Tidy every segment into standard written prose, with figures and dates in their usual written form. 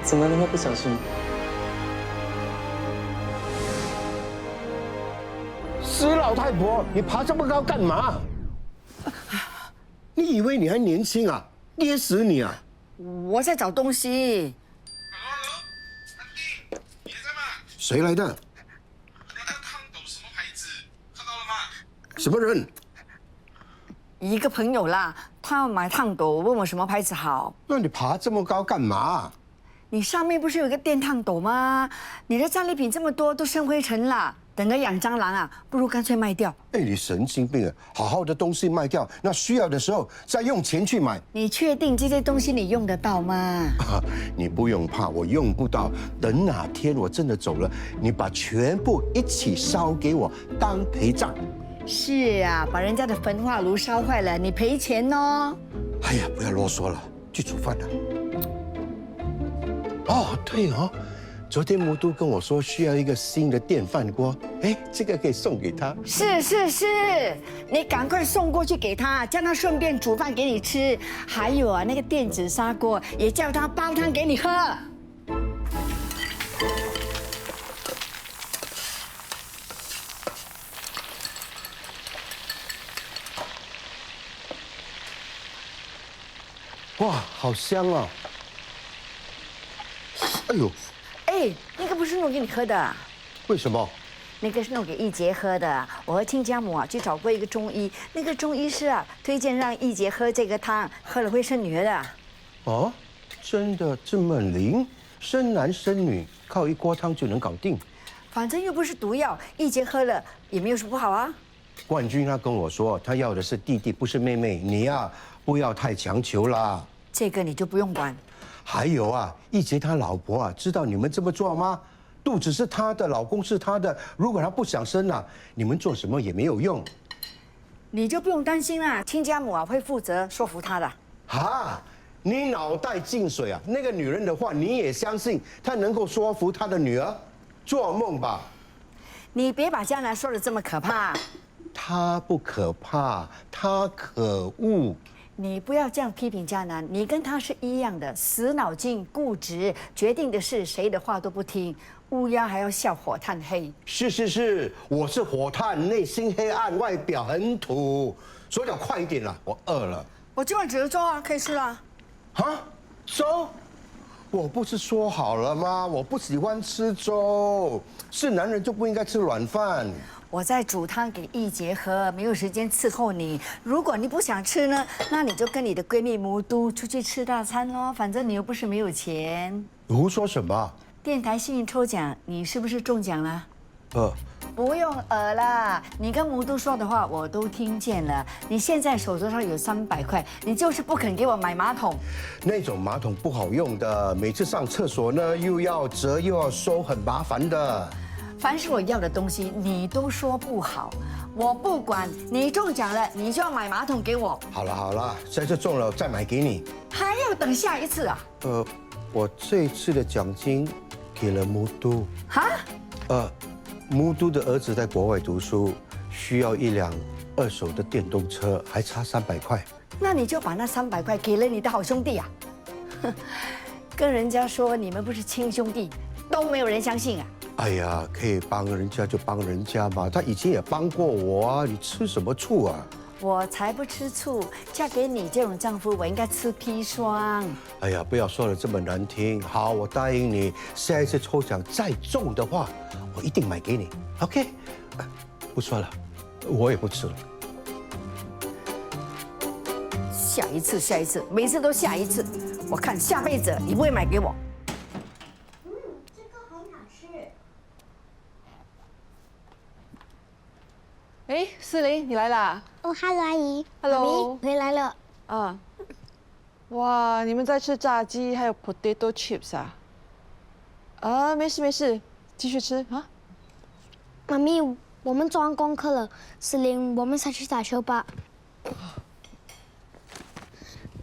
怎么那么不小心？死老太婆，你爬这么高干嘛？你以为你还年轻啊？跌死你啊！我在找东西。安迪，你在吗？谁来的？我那个炕斗什么牌子？看到了吗？什么人？一个朋友啦，他要买烫斗，问我什么牌子好。那你爬这么高干嘛？你上面不是有个电烫斗吗？你的战利品这么多，都生灰尘了，等着养蟑螂啊，不如干脆卖掉。哎，你神经病啊！好好的东西卖掉，那需要的时候再用钱去买。你确定这些东西你用得到吗？啊，你不用怕，我用不到。等哪天我真的走了，你把全部一起烧给我当陪葬。是啊，把人家的焚化炉烧坏了，你赔钱哦。哎呀，不要啰嗦了，去煮饭了。哦，对哦，昨天魔都跟我说需要一个新的电饭锅，哎，这个可以送给他。是，你赶快送过去给他，叫他顺便煮饭给你吃。还有啊，那个电子砂锅也叫他煲汤给你喝。哇，好香啊！哎呦，哎，那个不是弄给你喝的，为什么？那个是弄给义杰喝的。我和亲家母啊去找过一个中医，那个中医师啊推荐让义杰喝这个汤，喝了会生女儿的。哦，真的这么灵？生男生女靠一锅汤就能搞定？反正又不是毒药，义杰喝了也没有什么不好啊。冠军他跟我说，他要的是弟弟，不是妹妹。你呀，不要太强求啦。这个你就不用管。还有啊，一杰他老婆啊，知道你们这么做吗？肚子是他的，老公是他的。如果他不想生了，你们做什么也没有用。你就不用担心啦，亲家母啊会负责说服他的。哈，你脑袋进水啊！那个女人的话你也相信，她能够说服她的女儿？做梦吧！你别把江南说的这么可怕。她不可怕，她可恶。你不要这样批评江南，你跟他是一样的，死脑筋、固执，决定的事谁的话都不听。乌鸦还要笑火炭黑。是，我是火炭，内心黑暗，外表很土。手脚快一点啦，我饿了。我今晚煮的粥啊，可以吃了。啊，粥？我不是说好了吗？我不喜欢吃粥，是男人就不应该吃软饭。我在煮汤给义杰喝，没有时间伺候你。如果你不想吃呢，那你就跟你的闺蜜魔都出去吃大餐咯，反正你又不是没有钱。胡说什么？电台幸运抽奖，你是不是中奖了？不用啦，你跟魔都说的话我都听见了。你现在手头上有300块，你就是不肯给我买马桶。那种马桶不好用的，每次上厕所呢又要折又要收，很麻烦的。凡是我要的东西，你都说不好，我不管。你中奖了，你就要买马桶给我。好了，这次中了再买给你。还要等下一次啊？我这一次的奖金给了魔都。哈？魔都的儿子在国外读书，需要一辆2手的电动车，还差300块。那你就把那300块给了你的好兄弟啊！跟人家说你们不是亲兄弟，都没有人相信啊！哎呀，可以帮人家就帮人家嘛，他以前也帮过我啊，你吃什么醋啊？我才不吃醋，嫁给你这种丈夫，我应该吃砒霜。哎呀，不要说的这么难听。好，我答应你，下一次抽奖再中的话，我一定买给你。OK？不说了，我也不吃了。下一次，每次都下一次，我看下辈子你不会买给我。这个很好吃。哎，思玲，你来啦哦，Hello，阿姨。 ？Hello，妈咪回来了。啊，哇，你们在吃炸鸡还有 potato chips 啊？啊，没事，继续吃啊。妈咪，我们做完功课了，思玲，我们下去打球吧。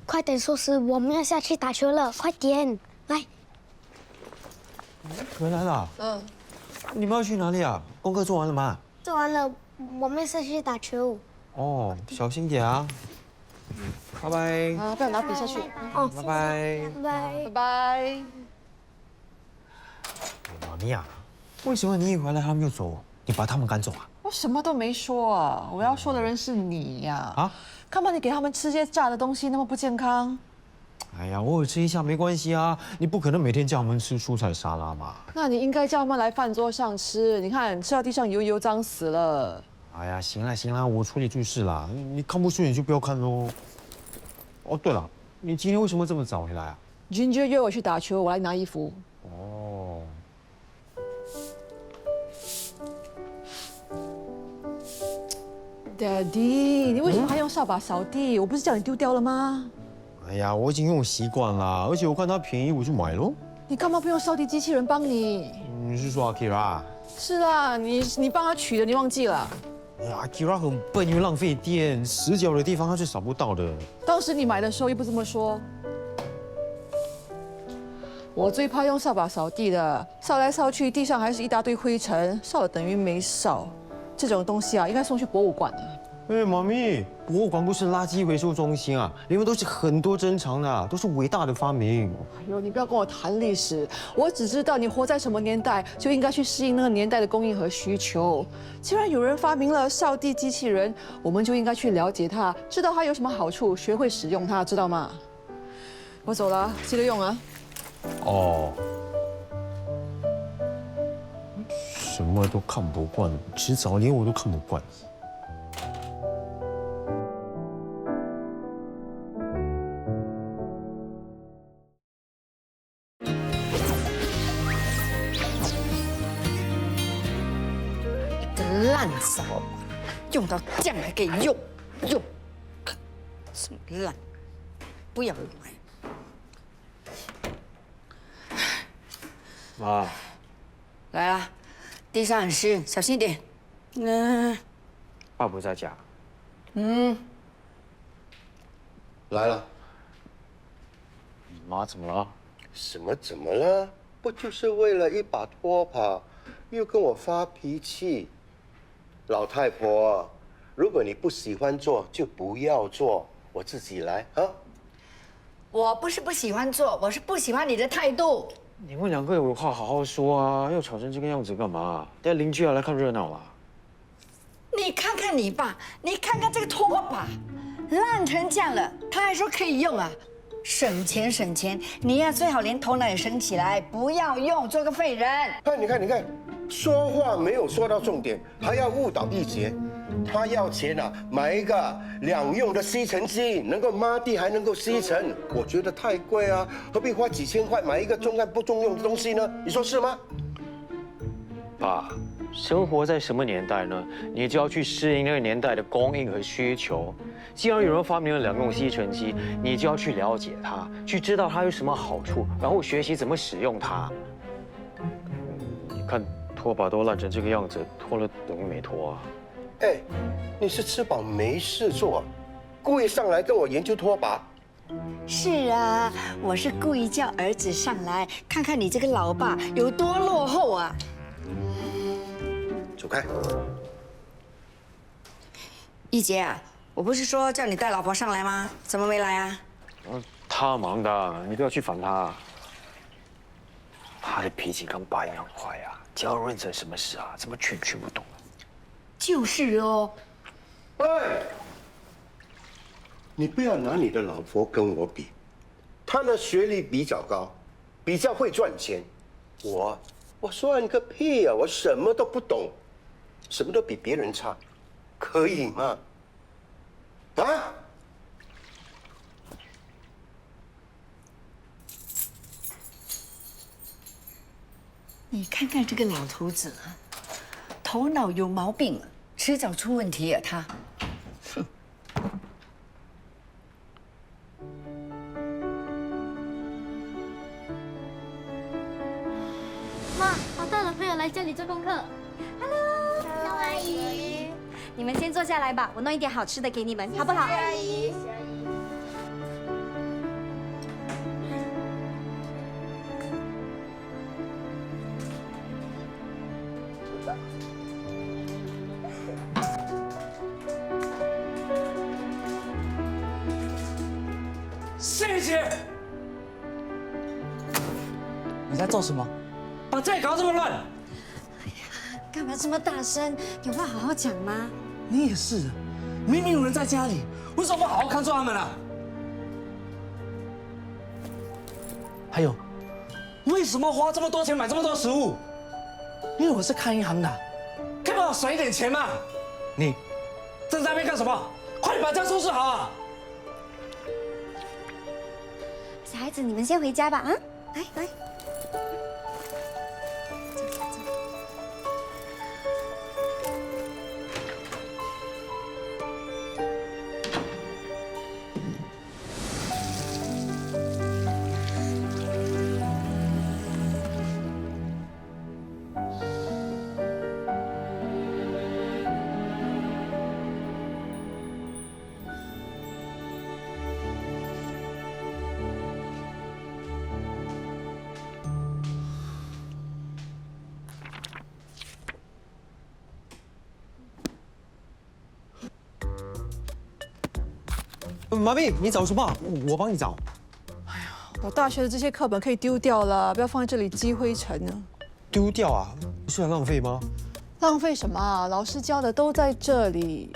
快点收拾，我们要下去打球了，快点，来。回来了。你们要去哪里啊？功课做完了吗？做完了，我们下去打球。哦，小心点啊。拜拜。啊，不要拿笔下去。哦，拜拜。拜拜拜。拜。玛雅，为什么你一回来他们就走，你把他们赶走啊？我什么都没说啊，我要说的人是你呀！啊，干嘛你给他们吃些炸的东西，那么不健康？哎呀，偶尔吃一下没关系啊，你不可能每天叫他们吃蔬菜沙拉嘛。那你应该叫他们来饭桌上吃，你看吃到地上油脏死了。哎呀，行了行了，我处理就是啦，你看不顺眼就不要看喽。哦，对了，你今天为什么这么早回来啊？ Ginger 约我去打球，我来拿衣服。哦。Daddy，你为什么还用扫把扫地？我不是叫你丢掉了吗？哎呀，我已经用习惯了，而且我看它便宜，我就买喽。你干嘛不用扫地机器人帮你？你是说阿 Kira？是啦，你帮他取的，你忘记了？哎呀，阿 Kira 很笨，因为浪费电，死角的地方他是扫不到的。当时你买的时候又不这么说。我最怕用扫把扫地的，扫来扫去，地上还是一大堆灰尘，扫了等于没扫。这种东西啊，应该送去博物馆的。哎，妈咪，博物馆不是垃圾回收中心啊，里面都是很多珍藏的，都是伟大的发明。哎呦，你不要跟我谈历史，我只知道你活在什么年代，就应该去适应那个年代的供应和需求。既然有人发明了扫地机器人，我们就应该去了解它，知道它有什么好处，学会使用它，知道吗？我走了，记得用啊。哦。什么都看不惯，迟早连我都看不惯。烂扫把，用到这样还可以用，什么烂，不要买。妈，来啦，地上很湿，小心点。爸不在家。来了，妈怎么了？什么怎么了？不就是为了一把拖把，又跟我发脾气？老太婆，如果你不喜欢做，就不要做，我自己来啊。我不是不喜欢做，我是不喜欢你的态度。你们两个有话好好说啊，要吵成这个样子干嘛？等下邻居要来看热闹了。你看看你爸，你看看这个拖把，烂成这样了，他还说可以用啊？省钱省钱，你呀最好连头脑也省起来，不要用，做个废人。看，你看，你看，说话没有说到重点，还要误导一节。他要钱啊，买一个两用的吸尘机，能够抹地还能够吸尘，我觉得太贵啊，何必花几千块买一个中干不中用的东西呢？你说是吗？爸，生活在什么年代呢？你就要去适应那个年代的供应和需求。既然有人发明了两用吸尘机，你就要去了解它，去知道它有什么好处，然后学习怎么使用它。你看拖把都烂成这个样子，拖了等于没拖啊。哎，你是吃饱没事做，故意上来跟我研究拖把？是啊，我是故意叫儿子上来看看你这个老爸有多落后啊！走开！一杰啊，我不是说叫你带老婆上来吗？怎么没来啊？他忙的，你不要去烦他。他的脾气跟爸一样坏呀，只要认成什么事啊，怎么劝不懂。就是哦。喂，你不要拿你的老婆跟我比，她的学历比较高，比较会赚钱。我算个屁啊！我什么都不懂，什么都比别人差，可以吗？啊？你看看这个老头子啊，头脑有毛病，迟早出问题啊！他。妈，我带了朋友来这里做功课。Hello， 阿姨。你们先坐下来吧，我弄一点好吃的给你们，好不好？阿姨。谢谢。你在做什么？把这里搞这么乱。干嘛这么大声？有话好好讲吗？你也是，明明有人在家里，为什么不好好看住他们啊？还有，为什么花这么多钱买这么多食物？因为我是开银行的，可以帮我省一点钱嘛。你站在那边干什么？快点把家收拾好啊！小孩子，你们先回家吧，啊，来。妈咪，你找什么？我帮你找。我大学的这些课本可以丢掉了，不要放在这里积灰尘呢。丢掉啊？不是很浪费吗？浪费什么啊？老师教的都在这里。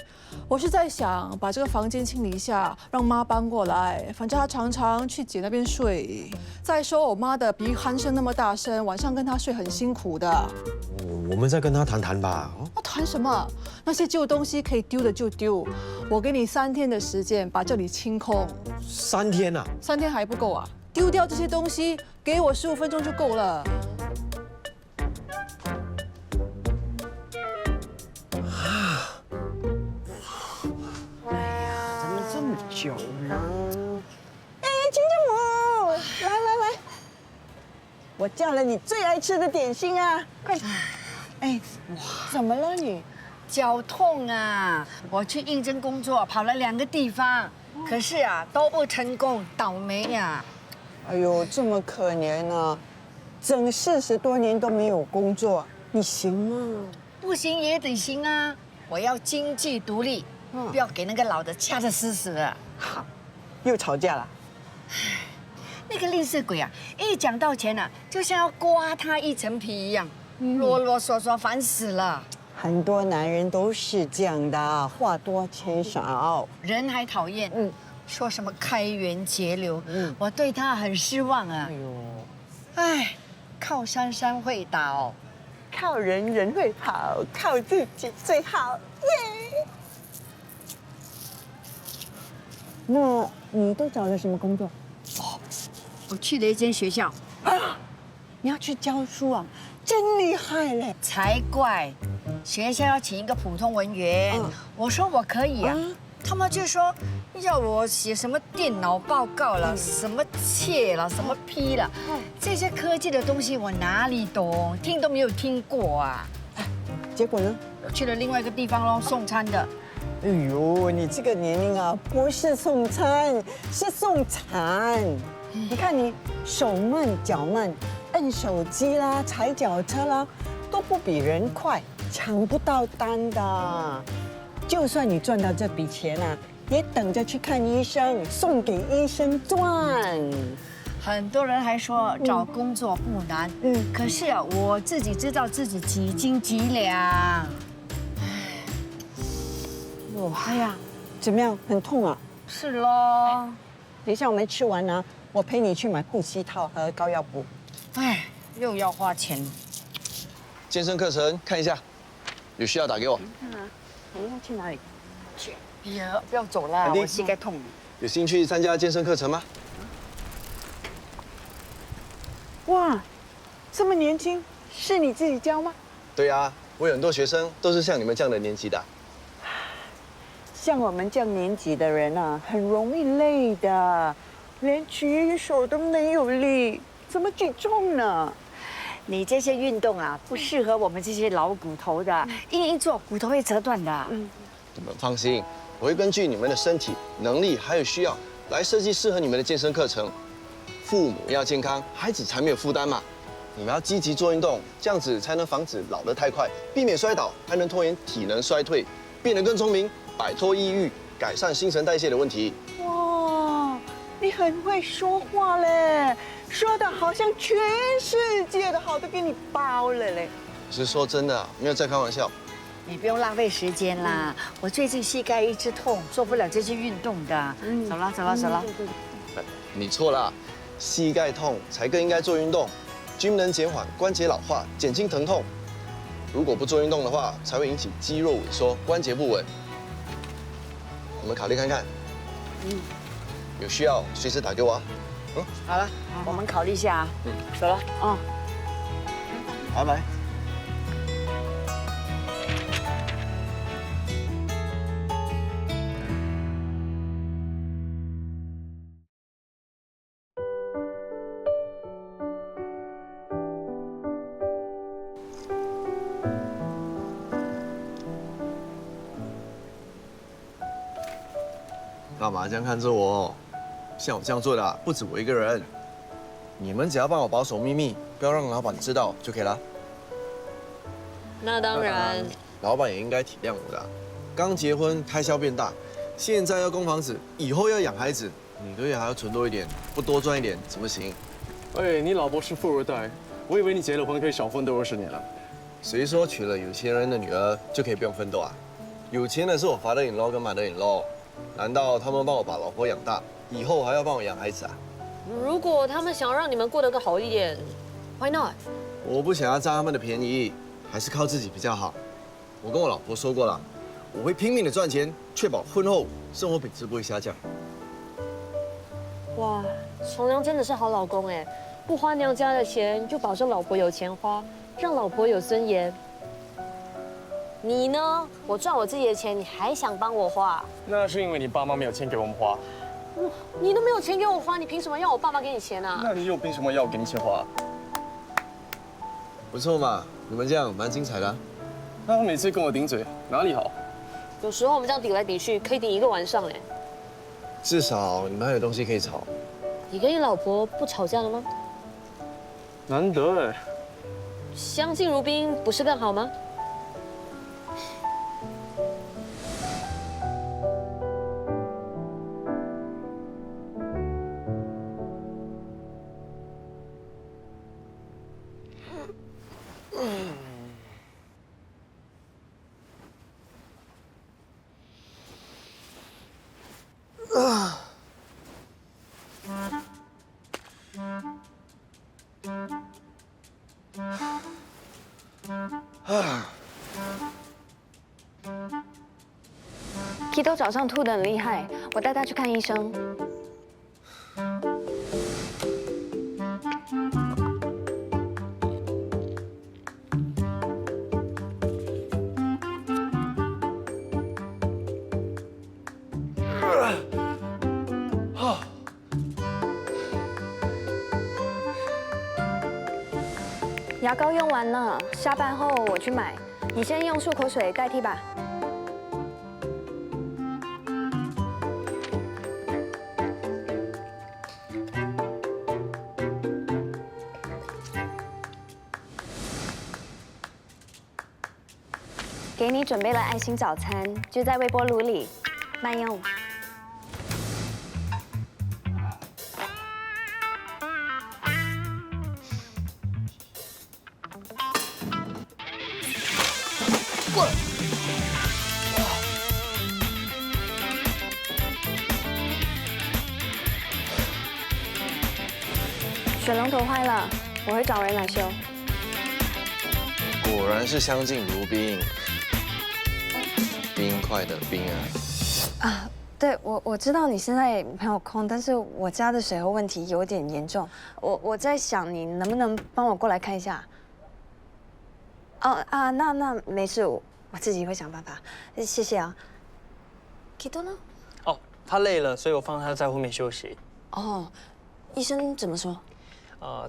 我是在想把这个房间清理一下，让妈搬过来。反正她常常去姐那边睡。再说我妈的鼻鼾声那么大声，晚上跟她睡很辛苦的。我们再跟他谈谈吧。我谈什么？那些旧东西可以丢的就丢。我给你3天的时间把这里清空。3天啊？3天还不够啊？丢掉这些东西，给我15分钟就够了。怎么这么久呢？哎，亲家母，来，我叫了你最爱吃的点心啊，快！哎，怎么了你？脚痛啊！我去应征工作，跑了2个地方，可是啊都不成功，倒霉呀！哎呦，这么可怜啊，整40多年都没有工作，你行吗？不行也得行啊！我要经济独立，不要给那个老的掐得死死的。好，又吵架了。那个吝啬鬼啊，一讲到钱啊，就像要刮他一层皮一样，啰啰嗦嗦，烦死了。很多男人都是这样的，话多钱少，人还讨厌，说什么开源节流，我对他很失望啊。哎，靠山山会倒，靠人人会跑，靠自己最好。耶！那你都找了什么工作？我去了一间学校，你要去教书啊，真厉害嘞！才怪！学校要请一个普通文员，我说我可以啊，他们就说要我写什么电脑报告了，什么切了，什么批了，这些科技的东西我哪里懂，听都没有听过啊。结果呢？我去了另外一个地方喽，送餐的。哎呦，你这个年龄啊，不是送餐，是送惨。你看你手慢脚慢，摁手机啦、踩脚车啦，都不比人快，抢不到单的。就算你赚到这笔钱啊，也等着去看医生，送给医生赚。很多人还说找工作不难，可是啊，我自己知道自己几斤几两。哎呀，怎么样？很痛啊？是咯。等一下我们吃完啊，我陪你去买护膝套和膏药补。哎，又要花钱。健身课程看一下，有需要打给我。我们要去哪里？不要走了，我膝盖痛。有兴趣参加健身课程吗？哇，这么年轻，是你自己教吗？对啊，我有很多学生都是像你们这样的年纪的。像我们这样年纪的人啊，很容易累的，连举手都没有力，怎么举重呢？你这些运动啊，不适合我们这些老骨头的，硬一做骨头会折断的。你们放心，我会根据你们的身体、能力还有需要来设计适合你们的健身课程。父母要健康，孩子才没有负担嘛。你们要积极做运动，这样子才能防止老得太快，避免摔倒，还能拖延体能衰退，变得更聪明，摆脱抑郁，改善新陈代谢的问题。哇，你很会说话嘞！说的好像全世界的好都给你包了嘞。我是说真的，没有在开玩笑。你不用浪费时间啦，我最近膝盖一直痛，做不了这些运动的。走了，走了，走了。你错了，膝盖痛才更应该做运动。gym 能减缓关节老化，减轻疼痛。如果不做运动的话，才会引起肌肉萎缩、关节不稳。我们考虑看看。有需要随时打给我啊。好了，我们考虑一下啊。走了。拜拜。干嘛这样看着我？像我这样做的不止我一个人，你们只要帮我保守秘密，不要让老板知道就可以了。那当然，老板也应该体谅我的。刚结婚，开销变大，现在要供房子，以后要养孩子，每个月还要存多一点，不多赚一点怎么行？哎，你老婆是富二代，我以为你结了婚可以少奋斗20年了。谁说娶了有钱人的女儿就可以不用奋斗啊？有钱的是我father-in-law跟mother-in-law，难道他们帮我把老婆养大，以后还要帮我养孩子啊？如果他们想让你们过得更好一点 ，Why not？ 我不想要占他们的便宜，还是靠自己比较好。我跟我老婆说过了，我会拼命的赚钱，确保婚后生活品质不会下降。哇，从良真的是好老公哎，不花娘家的钱，就保证老婆有钱花，让老婆有尊严。你呢？我赚我自己的钱，你还想帮我花？那是因为你爸妈没有钱给我们花。你都没有钱给我花，你凭什么要我爸妈给你钱啊？那你又凭什么要我给你钱花？不错嘛，你们这样蛮精彩的。他每次跟我顶嘴，哪里好？有时候我们这样顶来顶去，可以顶一个晚上哎。至少你们还有东西可以吵。你跟你老婆不吵架了吗？难得哎。相敬如宾不是更好吗？Kito 早上吐得很厉害，我带他去看医生。牙膏用完了，下班后我去买。你先用漱口水代替吧。给你准备了爱心早餐，就在微波炉里，慢用。水龙头坏了，我会找人来修。果然是相敬如宾，冰块的冰啊！对，我知道你现在没有空，但是我家的水喉问题有点严重，我在想你能不能帮我过来看一下？那没事，我自己会想办法，谢谢啊。Kito 呢？哦，他累了，所以我放他在后面休息。哦，医生怎么说？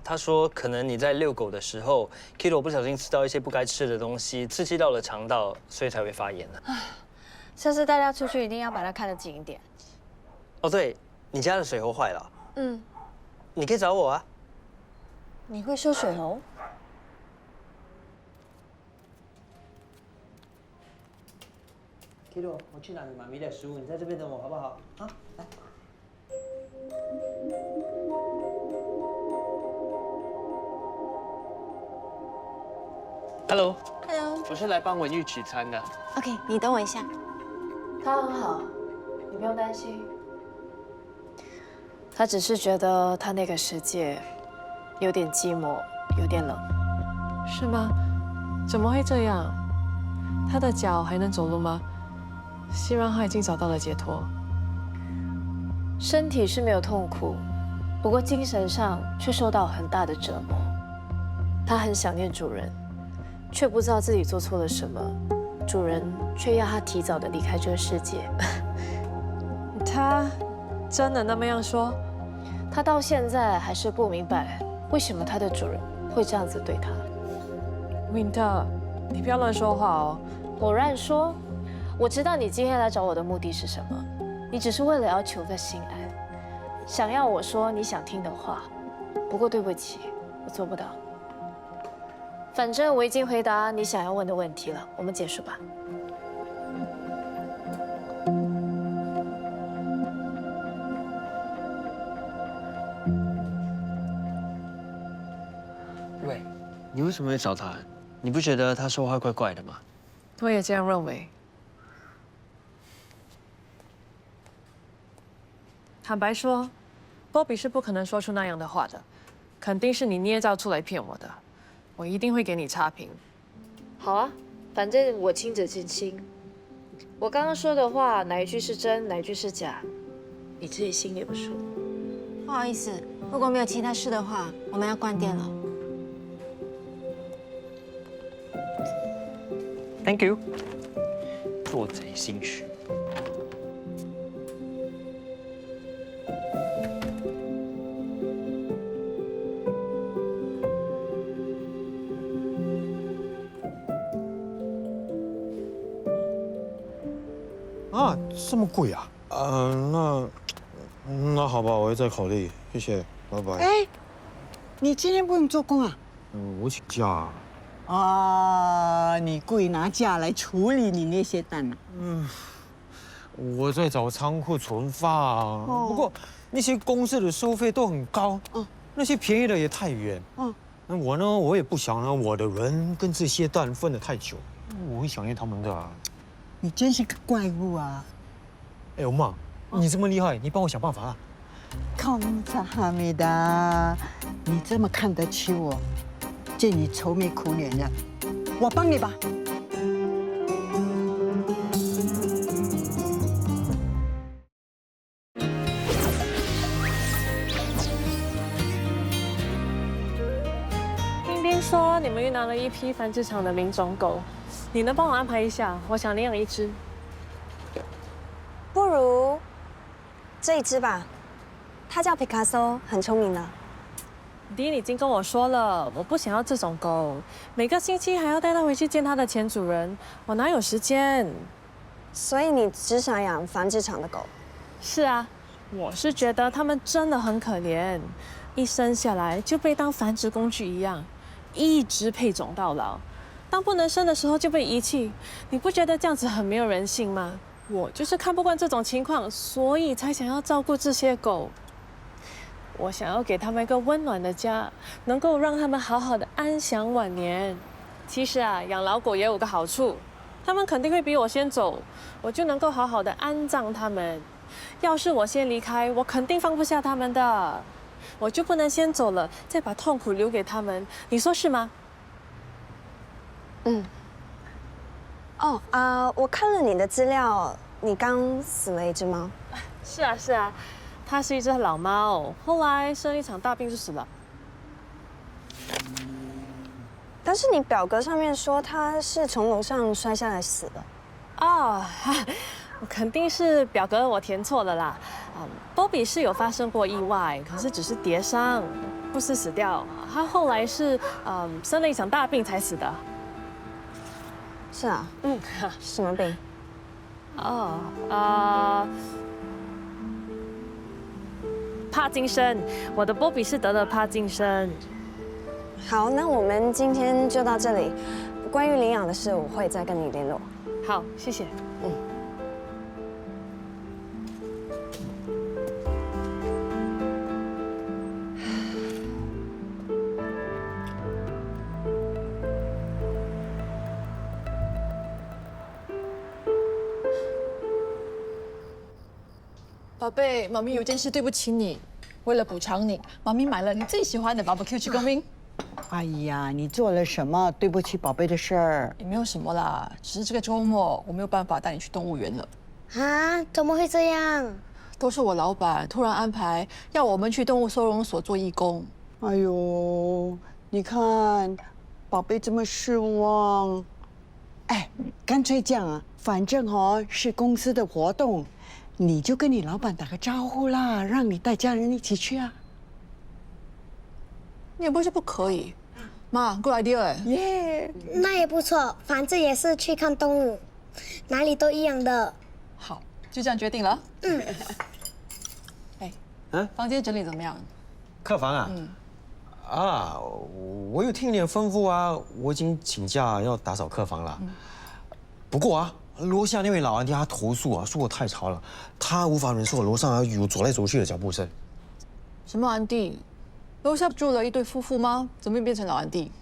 他说可能你在遛狗的时候 ，Kito 不小心吃到一些不该吃的东西，刺激到了肠道，所以才会发炎的。下次带他出去一定要把他看得紧一点。哦，对，你家的水喉坏了。嗯，你可以找我啊。你会修水喉？Kito，我去拿你妈咪的食物，你在这边等我好不好？啊，来。Hello， Hello，我是来帮文玉取餐的。 OK， 你等我一下。他很好，你不用担心。他只是觉得他那个世界有点寂寞，有点冷。是吗？怎么会这样？他的脚还能走路吗？希望他已经找到了解脱。身体是没有痛苦，不过精神上却受到很大的折磨。他很想念主人，却不知道自己做错了什么，主人却要他提早的离开这个世界。他真的那么样说？他到现在还是不明白为什么他的主人会这样子对他。温特，你不要乱说话哦。我乱说，我知道你今天来找我的目的是什么，你只是为了要求个心安，想要我说你想听的话。不过对不起，我做不到。反正我已经回答你想要问的问题了，我们结束吧。喂，你为什么会找他？你不觉得他说话怪怪的吗？我也这样认为。坦白说，波比是不可能说出那样的话的，肯定是你捏造出来骗我的。我一定会给你差评。好啊，反正我清者自清。我刚刚说的话，哪一句是真，哪一句是假，你自己心里有数。不好意思，如果没有其他事的话，我们要关店了。 Thank you。做贼心虚。啊，这么贵啊？那好吧，我会再考虑，谢谢，拜拜。哎，你今天不用做工啊？我请假。 啊，你故意拿假来处理你那些单啊？我在找仓库存放，不过那些公司的收费都很高，那些便宜的也太远。那我呢，我也不想让我的人跟这些蛋分得太久，我会想念他们的。你真是个怪物啊！哎，欧妈，你这么厉害，你帮我想办法啊！靠萨哈米达，你这么看得起我，见你愁眉苦脸的，我帮你吧。丁丁说你们又拿了一批繁殖场的名种狗，你能帮我安排一下？我想领养一只。不如这一只吧，它叫皮卡丘，很聪明的。丁已经跟我说了，我不想要这种狗，每个星期还要带它回去见它的前主人，我哪有时间？所以你只想养繁殖场的狗？是啊，我是觉得它们真的很可怜，一生下来就被当繁殖工具一样，一直配种到老。当不能生的时候就被遗弃，你不觉得这样子很没有人性吗？我就是看不惯这种情况，所以才想要照顾这些狗。我想要给他们一个温暖的家，能够让他们好好的安享晚年。其实啊，养老狗也有个好处，他们肯定会比我先走，我就能够好好的安葬他们。要是我先离开，我肯定放不下他们的，我就不能先走了，再把痛苦留给他们，你说是吗？嗯。哦我看了你的资料，你刚死了一只猫。是啊是啊，它是一只老猫，后来生了一场大病就死了。但是你表格上面说它是从楼上摔下来死的。哦，肯定是表格我填错了啦。波比是有发生过意外，可是只是跌伤，不是死掉。他后来是生了一场大病才死的。是啊，什么病？帕金森，我的波比是得了帕金森。好，那我们今天就到这里。关于领养的事，我会再跟你联络。好，谢谢。宝贝，妈咪有件事对不起你，为了补偿你，妈咪买了你最喜欢的 barbecue chicken wing。哎呀，你做了什么对不起宝贝的事儿？也没有什么啦，只是这个周末我没有办法带你去动物园了。啊？怎么会这样？都是我老板突然安排要我们去动物收容所做义工。哎呦，你看，宝贝这么失望。哎，干脆这样啊，反正是公司的活动，你就跟你老板打个招呼啦，让你带家人一起去啊。你也不是不可以，妈 ，good idea 哎。耶，那也不错，反正也是去看动物，哪里都一样的。好，就这样决定了。嗯。哎，房间整理怎么样？客房啊？啊，我有听你的吩咐啊，我已经请假要打扫客房了。不过啊，楼下那位老阿姨她投诉啊，说我太吵了，她无法忍受楼上有走来走去的脚步声。什么安迪？楼下住了一对夫妇吗？怎么会变成老安迪？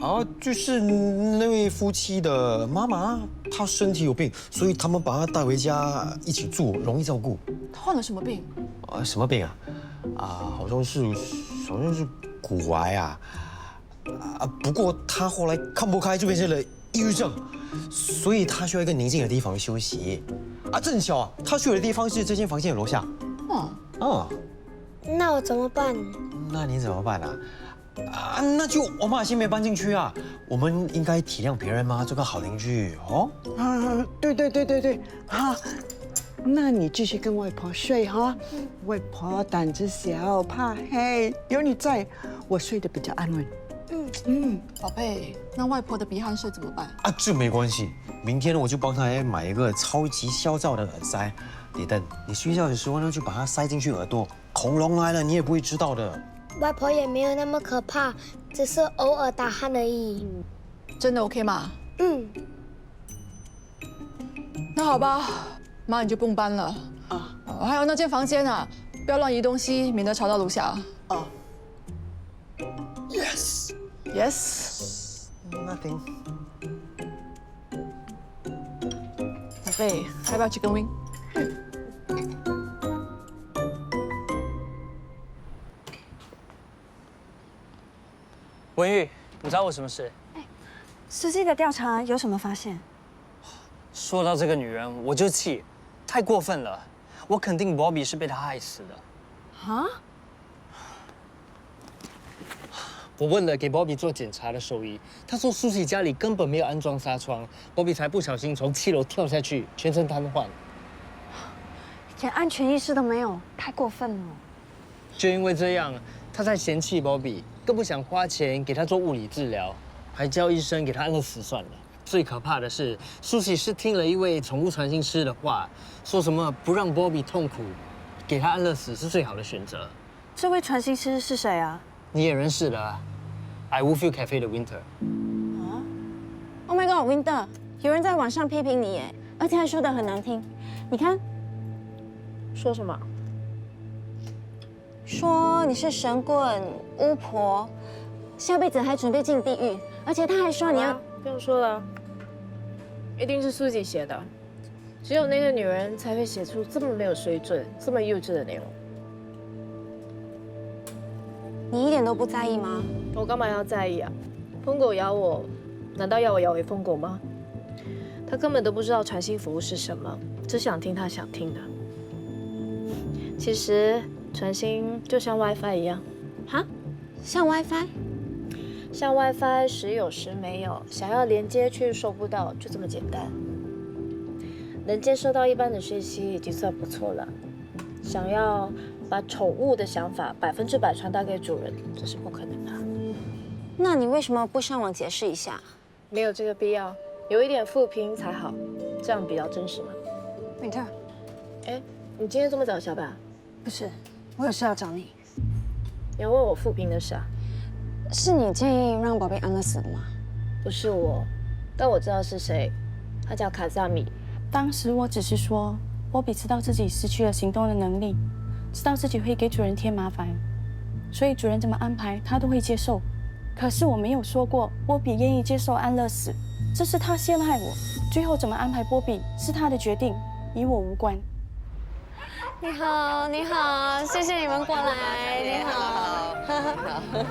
啊，就是那位夫妻的妈妈，她身体有病，所以他们把她带回家一起住，容易照顾。她患了什么病？什么病啊？好像是骨癌啊。不过她后来看不开，就变成了抑郁症，所以她需要一个宁静的地方休息。正巧啊，她去的地方是这间房间的楼下。那我怎么办？那你怎么办啊？那就我们先别搬进去啊！我们应该体谅别人嘛，做个好邻居哦。对，好，那你继续跟外婆睡哈。外婆胆子小，怕黑，有你在，我睡得比较安稳。宝贝，那外婆的鼻鼾声怎么办？这没关系，明天我就帮她买一个超级消噪的耳塞。你等你睡觉的时候呢，就把它塞进去耳朵，恐龙来了你也不会知道的。外婆也没有那么可怕，只是偶尔打鼾而已。真的 OK 吗？那好吧，妈你就不用搬了。还有那间房间啊，不要乱移东西，免得吵到楼下。Yes. Nothing. 宝贝，要不要chicken wing？文玉，你找我什么事？实际的调查有什么发现？说到这个女人，我就气，太过分了。我肯定 Bobby 是被她害死的。啊？我问了给 Bobby 做检查的兽医，他说苏西家里根本没有安装纱窗，Bobby 才不小心从7楼跳下去，全身瘫痪。连安全意识都没有，太过分了。就因为这样，他才嫌弃 Bobby，更不想花钱给他做物理治疗，还叫医生给他安乐死算了。最可怕的是，苏西是听了一位宠物传心师的话，说什么不让 Bobby 痛苦，给他安乐死是最好的选择。这位传心师是谁啊？你也认识的啊 ，I Woolfield Cafe 的 Winter。Oh my God，Winter， 有人在网上批评你耶，而且还说得很难听。你看，说什么？说你是神棍、巫婆，下辈子还准备进地狱，而且他还说你要……不用说了，一定是苏姐写的，只有那个女人才会写出这么没有水准、这么幼稚的内容。你一点都不在意吗？我干嘛要在意啊？疯狗咬我，难道要我咬回疯狗吗？他根本都不知道传心服务是什么，只想听他想听的。其实传心就像 WiFi 一样，哈？像 WiFi？像 WiFi 时有时没有，想要连接却收不到，就这么简单。能接收到一般的讯息已经算不错了，想要把宠物的想法100%传达给主人，这是不可能的。那你为什么不上网解释一下？没有这个必要，有一点负评才好，这样比较真实嘛。Winter，哎，你今天这么早下班？不是，我有事要找你。你要问我负评的事啊？是你建议让宝贝安乐死的吗？不是我，但我知道是谁，他叫卡萨米。当时我只是说，波比知道自己失去了行动的能力，知道自己会给主人添麻烦，所以主人怎么安排他都会接受。可是我没有说过波比愿意接受安乐死，这是他陷害我，最后怎么安排波比是他的决定，与我无关。你好，你好，谢谢你们过来。你好，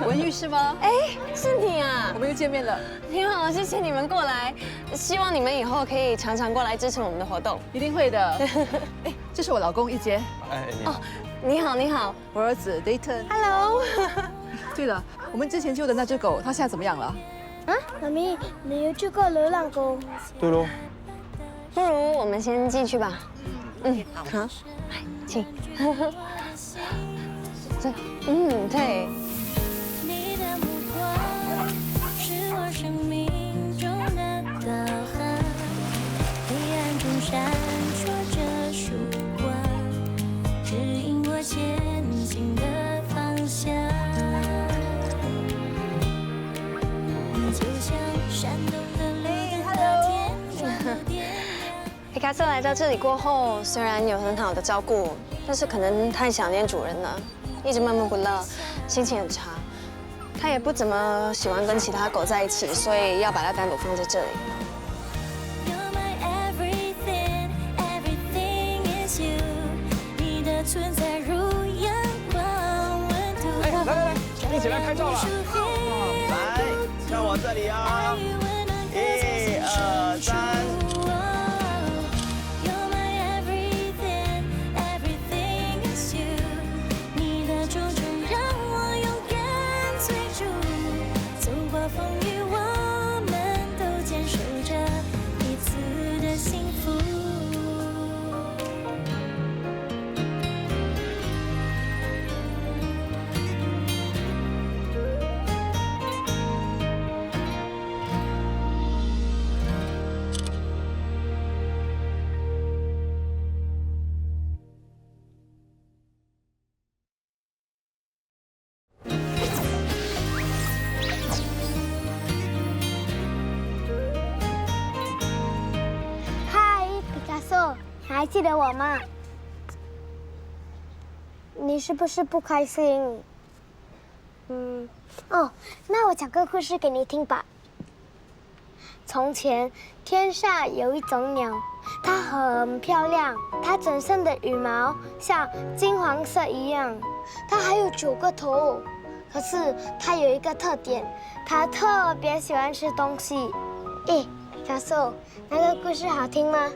文玉是吗？哎，是你啊！我们又见面了。你好，谢谢你们过来，希望你们以后可以常常过来支持我们的活动。一定会的。哎，这是我老公一杰。哎，你好。你好，你好，我儿子 Dayton。Hello。对了，我们之前救的那只狗，它现在怎么样了？啊，妈咪，你有救过流浪狗？对喽。不如我们先进去吧。好，来，请。这，对。你的目光是我生命中的导航，黑暗中闪烁着曙光，指引我前行的方向。你就像闪动的绿灯在天上点亮。皮卡丘来到这里过后，虽然有很好的照顾，但是可能太想念主人了，一直闷闷不乐，心情很差。他也不怎么喜欢跟其他狗在一起，所以要把它单独放在这里。You're my everything, everything is you。你的存在如阳光温度。哎，来，一起来拍照了。来，到我这里啊。1、2、3。还记得我吗？你是不是不开心？哦，那我讲个故事给你听吧。从前，天上有一种鸟，它很漂亮，它整身的羽毛像金黄色一样，它还有9个头。可是它有一个特点，它特别喜欢吃东西。咦，小树，那个故事好听吗？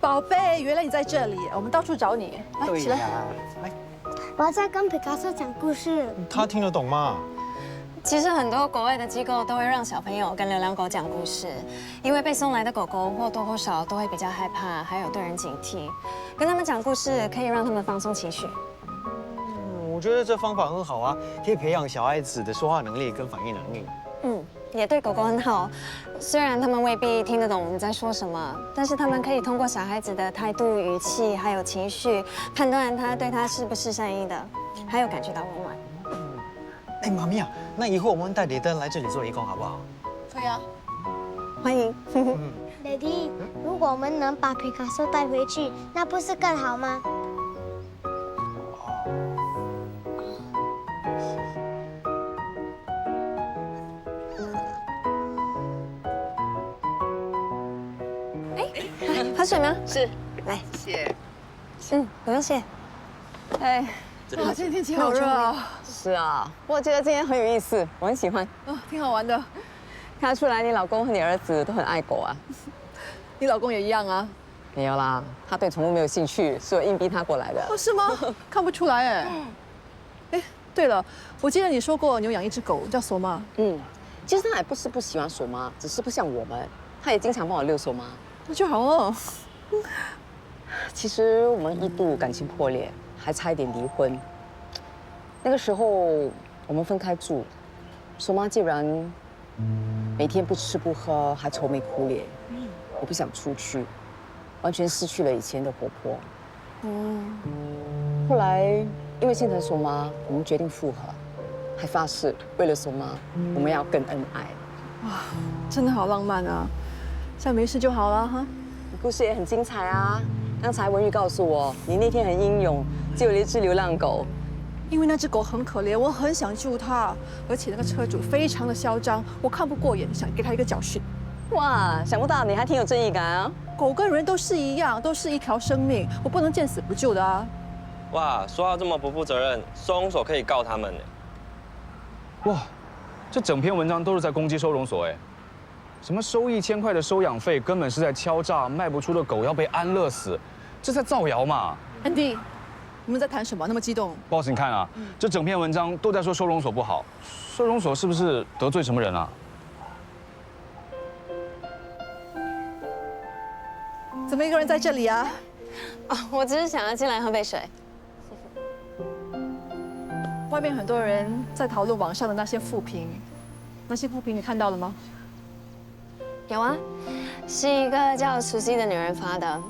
宝贝，原来你在这里，我们到处找你。来，起来。来，我要再跟皮卡丘讲故事。他听得懂吗？其实很多国外的机构都会让小朋友跟流浪狗讲故事，因为被送来的狗狗或多或少都会比较害怕，还有对人警惕。跟他们讲故事可以让他们放松情绪。我觉得这方法很好啊，可以培养小孩子的说话能力跟反应能力。也对狗狗很好。虽然他们未必听得懂我们在说什么，但是他们可以通过小孩子的态度、语气还有情绪，判断他对他是不是善意的，还有感觉到温暖。哎，妈咪啊，那以后我们带雷登来这里做义工好不好？可以啊，欢迎。Daddy，如果我们能把皮卡丘带回去，那不是更好吗？喝水吗？是，来，谢。不用谢。哎，哇，今天天气好热啊！是啊，我觉得今天很有意思，我很喜欢。挺好玩的。看得出来你老公和你儿子都很爱狗啊。你老公也一样啊？没有啦，他对宠物没有兴趣，是我硬逼他过来的。哦，是吗？看不出来哎。哎，对了，我记得你说过你有养一只狗叫索妈。其实他也不是不喜欢索妈，只是不像我们，他也经常帮我遛索妈。那就好哦。其实我们一度感情破裂，还差一点离婚。那个时候我们分开住，索妈既然每天不吃不喝，还愁眉苦脸，我不想出去，完全失去了以前的活泼。后来因为心疼索妈，我们决定复合，还发誓为了索妈，我们要更恩爱。哇，真的好浪漫啊！像没事就好了哈。故事也很精彩啊！刚才文玉告诉我，你那天很英勇，救了一只流浪狗。因为那只狗很可怜，我很想救它，而且那个车主非常的嚣张，我看不过眼，想给他一个教训。哇，想不到你还挺有正义感啊！狗跟人都是一样，都是一条生命，我不能见死不救的啊！哇，说到这么不负责任，收容所可以告他们呢。哇，这整篇文章都是在攻击收容所哎，什么收1000块的收养费，根本是在敲诈卖不出的狗要被安乐死，这在造谣嘛？安迪，你们在谈什么？那么激动？boss， 你看啊，这整篇文章都在说收容所不好，收容所是不是得罪什么人啊？怎么一个人在这里啊？哦，我只是想要进来喝杯水。外面很多人在讨论网上的那些负评，那些负评你看到了吗？有啊，是一个叫苏西的女人发的。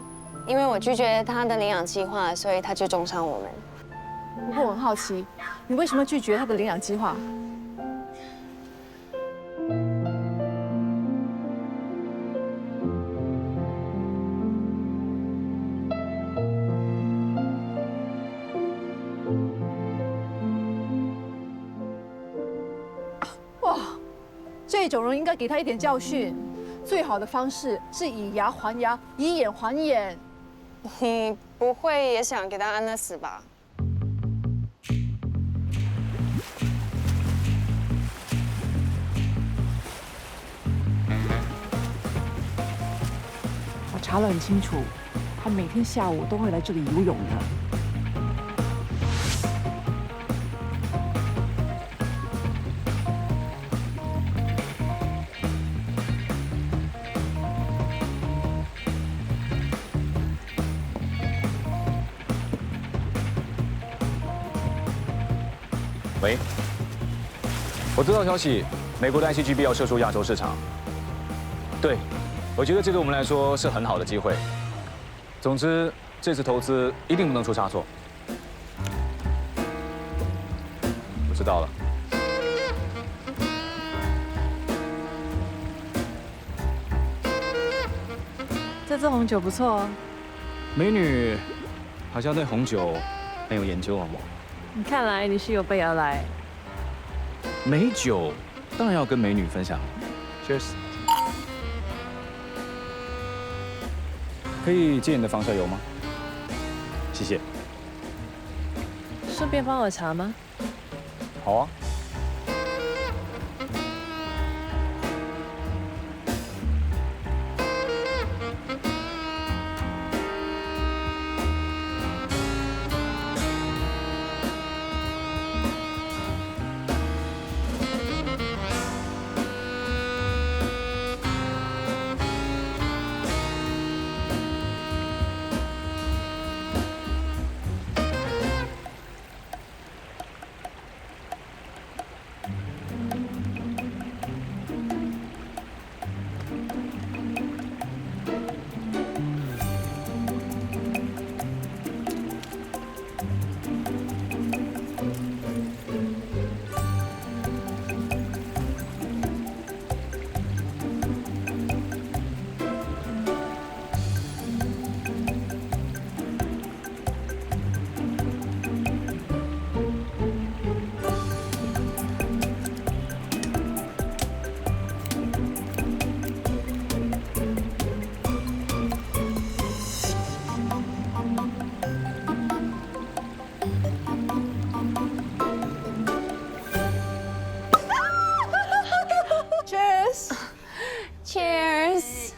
因为我拒绝她的领养计划，所以她就中伤我们。不过我很好奇，你为什么拒绝她的领养计划？哇，这种人应该给他一点教训。最好的方式是以牙还牙，以眼还眼。你不会也想给他安乐死吧？我查了很清楚，他每天下午都会来这里游泳的。喂，我得到消息，美国的 ICGB 要撤出亚洲市场。对，我觉得这对我们来说是很好的机会。总之，这次投资一定不能出差错。我知道了。这支红酒不错哦。美女，好像对红酒很有研究啊。看来你是有备而来。美酒当然要跟美女分享。Cheers。可以借你的防晒油吗？谢谢。顺便帮我查吗？好啊。Cheers！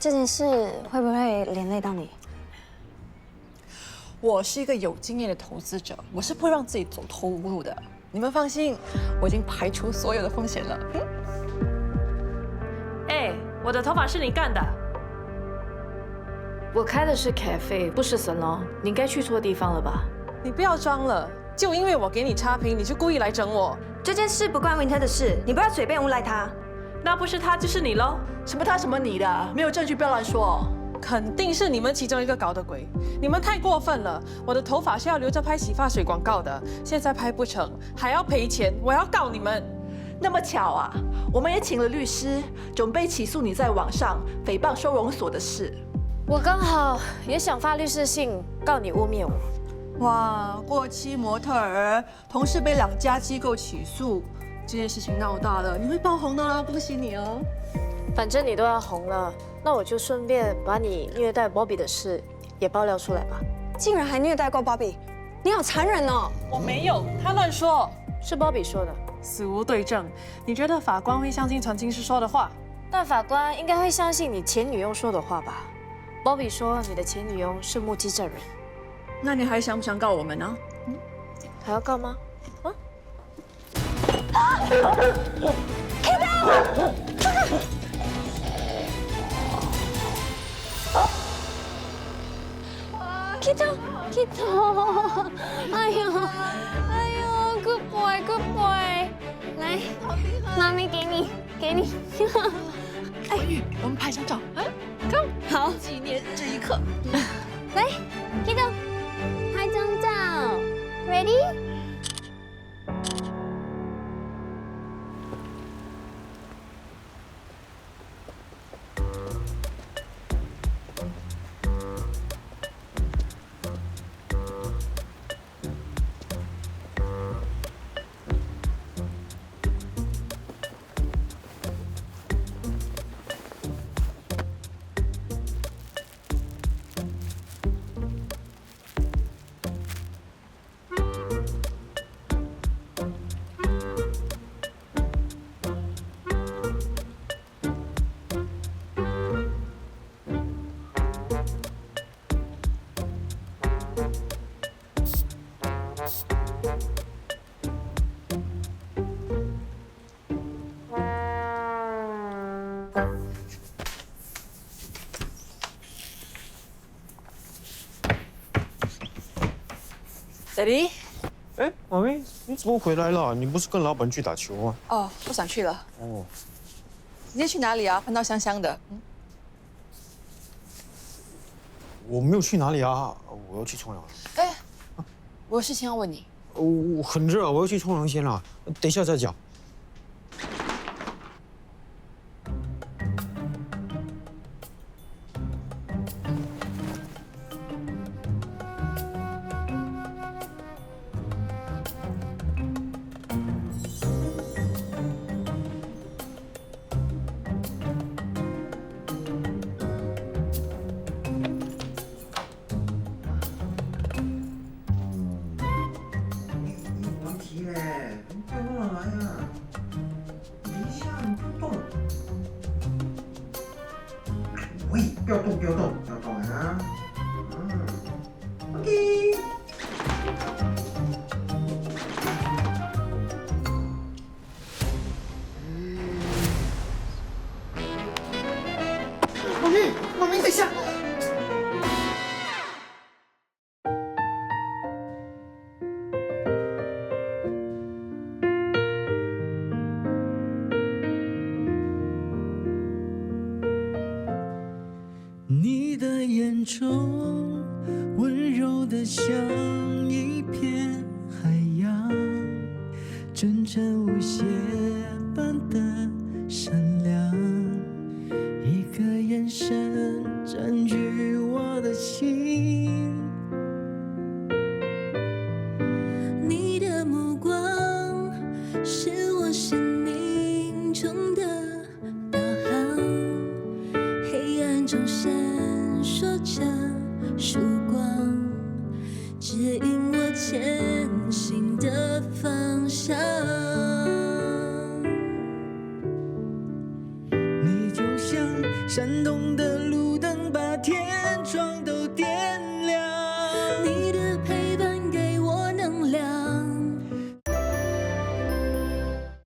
这件事会不会连累到你？我是一个有经验的投资者，我是不会让自己走投无路的。你们放心，我已经排除所有的风险了。哎，我的头发是你干的。我开的是 cafe， 不是 salon， 你应该去错地方了吧？你不要装了，就因为我给你差评，你就故意来整我。这件事不关Winter的事，你不要随便诬赖他。那不是他就是你喽？什么他什么你的，没有证据不要乱说。肯定是你们其中一个搞的鬼，你们太过分了！我的头发是要留着拍洗发水广告的，现在拍不成，还要赔钱，我要告你们！那么巧啊，我们也请了律师，准备起诉你在网上诽谤收容所的事。我刚好也想发律师信告你污蔑我。哇，过期模特儿同时被2家机构起诉，这件事情闹大了，你会爆红的啦，恭喜你哦！反正你都要红了，那我就顺便把你虐待 Bobby 的事也爆料出来吧。竟然还虐待过 Bobby， 你好残忍哦！我没有，他乱说，是 Bobby 说的，死无对证。你觉得法官会相信陈经师说的话？但法官应该会相信你前女友说的话吧 ？Bobby 说你的前女友是目击证人，那你还想不想告我们呢？还要告吗？啊！Kito，哎呦，Good boy，Good boy， 来，妈咪给你。哎，我们拍张照啊 ，Come， 好，纪念这一刻。来 ，Kito， 拍张照 ，Ready？Daddy， 哎，妈咪，你怎么回来了？你不是跟老板去打球吗？哦，不想去了。哦，你今天去哪里啊？喷到香香的。我没有去哪里啊，我要去冲凉了。哎，我有事情要问你。我很热，我要去冲凉先了，等一下再讲。不要动，不要动，不要动啊！OK。妈咪，等一下。你的眼中温柔的像一片海洋，真诚无邪般的善良，一个眼神占据我的心。你的目光是我生命中的导航，黑暗中闪烁着曙光，指引我前行的方向。你就像闪动的